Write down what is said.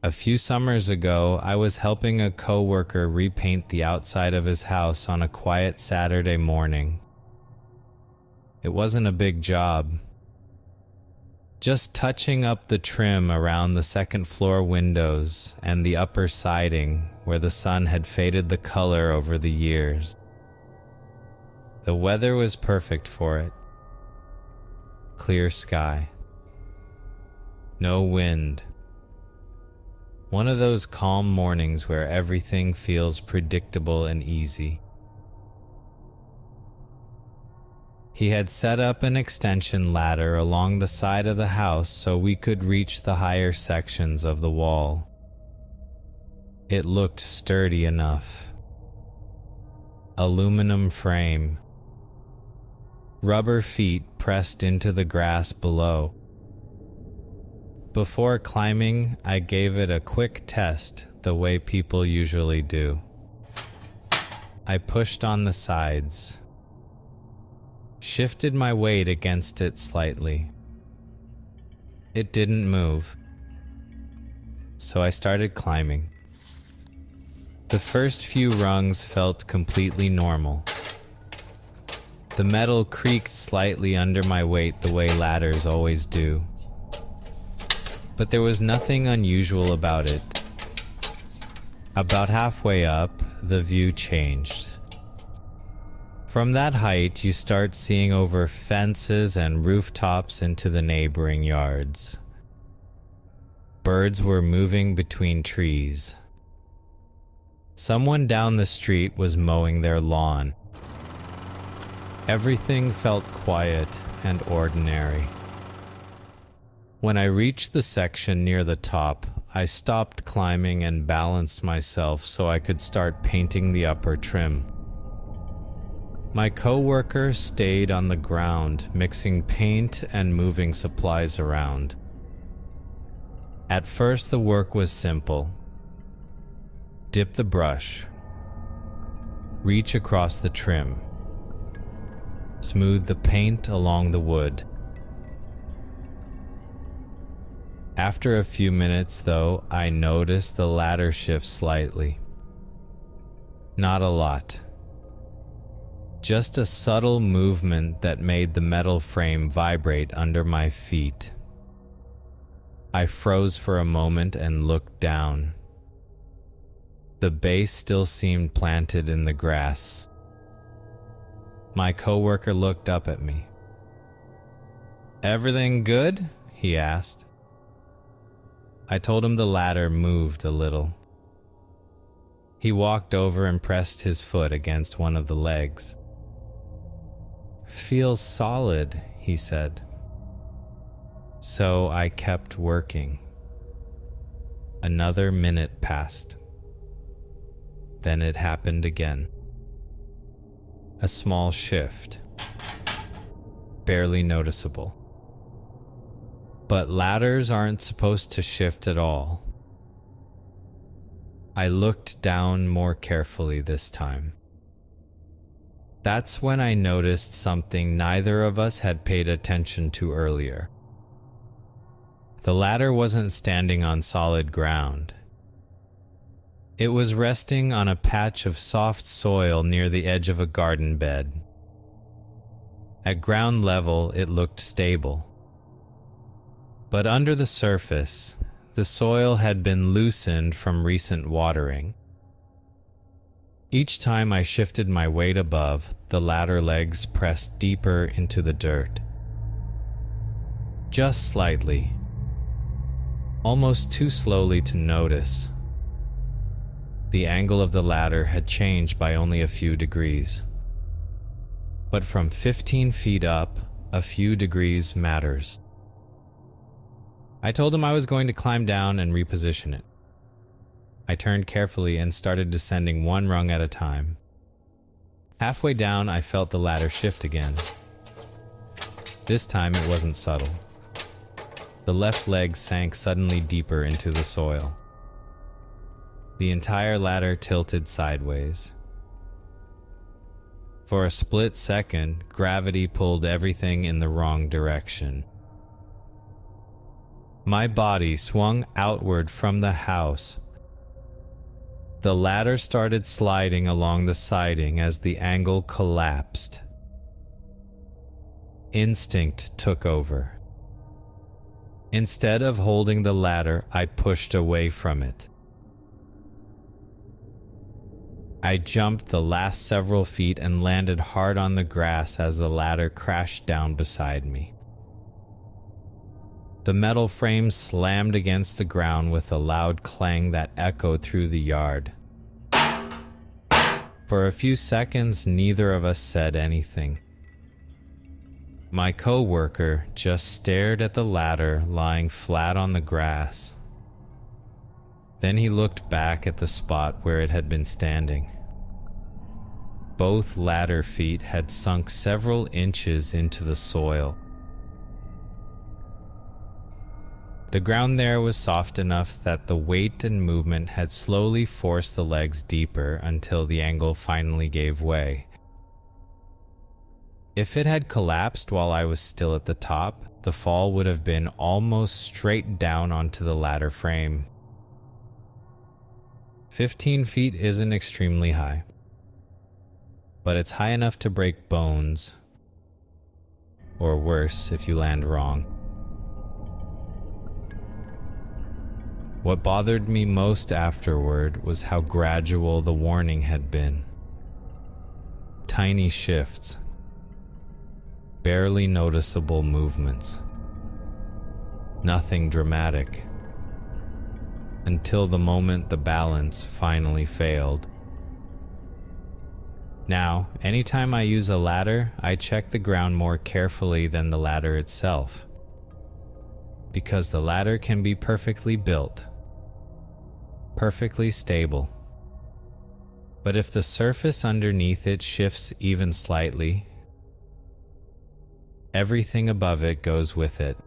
A few summers ago, I was helping a coworker repaint the outside of his house on a quiet Saturday morning. It wasn't a big job. Just touching up the trim around the second floor windows and the upper siding where the sun had faded the color over the years. The weather was perfect for it. Clear sky. No wind. One of those calm mornings where everything feels predictable and easy. He had set up an extension ladder along the side of the house so we could reach the higher sections of the wall. It looked sturdy enough. Aluminum frame. Rubber feet pressed into the grass below. Before climbing, I gave it a quick test the way people usually do. I pushed on the sides. Shifted my weight against it slightly. It didn't move, so I started climbing. The first few rungs felt completely normal. The metal creaked slightly under my weight the way ladders always do. But there was nothing unusual about it. About halfway up, the view changed. From that height, you start seeing over fences and rooftops into the neighboring yards. Birds were moving between trees. Someone down the street was mowing their lawn. Everything felt quiet and ordinary. When I reached the section near the top, I stopped climbing and balanced myself so I could start painting the upper trim. My coworker stayed on the ground, mixing paint and moving supplies around. At first, the work was simple. Dip the brush. Reach across the trim. Smooth the paint along the wood. After a few minutes, though, I noticed the ladder shift slightly. Not a lot. Just a subtle movement that made the metal frame vibrate under my feet. I froze for a moment and looked down. The base still seemed planted in the grass. My coworker looked up at me. "Everything good?" he asked. I told him the ladder moved a little. He walked over and pressed his foot against one of the legs. "Feels solid," he said. So I kept working. Another minute passed. Then it happened again. A small shift. Barely noticeable. But ladders aren't supposed to shift at all. I looked down more carefully this time. That's when I noticed something neither of us had paid attention to earlier. The ladder wasn't standing on solid ground. It was resting on a patch of soft soil near the edge of a garden bed. At ground level, it looked stable. But under the surface, the soil had been loosened from recent watering. Each time I shifted my weight above, the ladder legs pressed deeper into the dirt. Just slightly. Almost too slowly to notice. The angle of the ladder had changed by only a few degrees. But from 15 feet up, a few degrees matters. I told him I was going to climb down and reposition it. I turned carefully and started descending one rung at a time. Halfway down, I felt the ladder shift again. This time it wasn't subtle. The left leg sank suddenly deeper into the soil. The entire ladder tilted sideways. For a split second, gravity pulled everything in the wrong direction. My body swung outward from the house. The ladder started sliding along the siding as the angle collapsed. Instinct took over. Instead of holding the ladder, I pushed away from it. I jumped the last several feet and landed hard on the grass as the ladder crashed down beside me. The metal frame slammed against the ground with a loud clang that echoed through the yard. For a few seconds, neither of us said anything. My co-worker just stared at the ladder lying flat on the grass. Then he looked back at the spot where it had been standing. Both ladder feet had sunk several inches into the soil. The ground there was soft enough that the weight and movement had slowly forced the legs deeper until the angle finally gave way. If it had collapsed while I was still at the top, the fall would have been almost straight down onto the ladder frame. 15 feet isn't extremely high, but it's high enough to break bones, or worse if you land wrong. What bothered me most afterward was how gradual the warning had been. Tiny shifts. Barely noticeable movements. Nothing dramatic. Until the moment the balance finally failed. Now, anytime I use a ladder, I check the ground more carefully than the ladder itself. Because the ladder can be perfectly built, perfectly stable. But if the surface underneath it shifts even slightly, everything above it goes with it.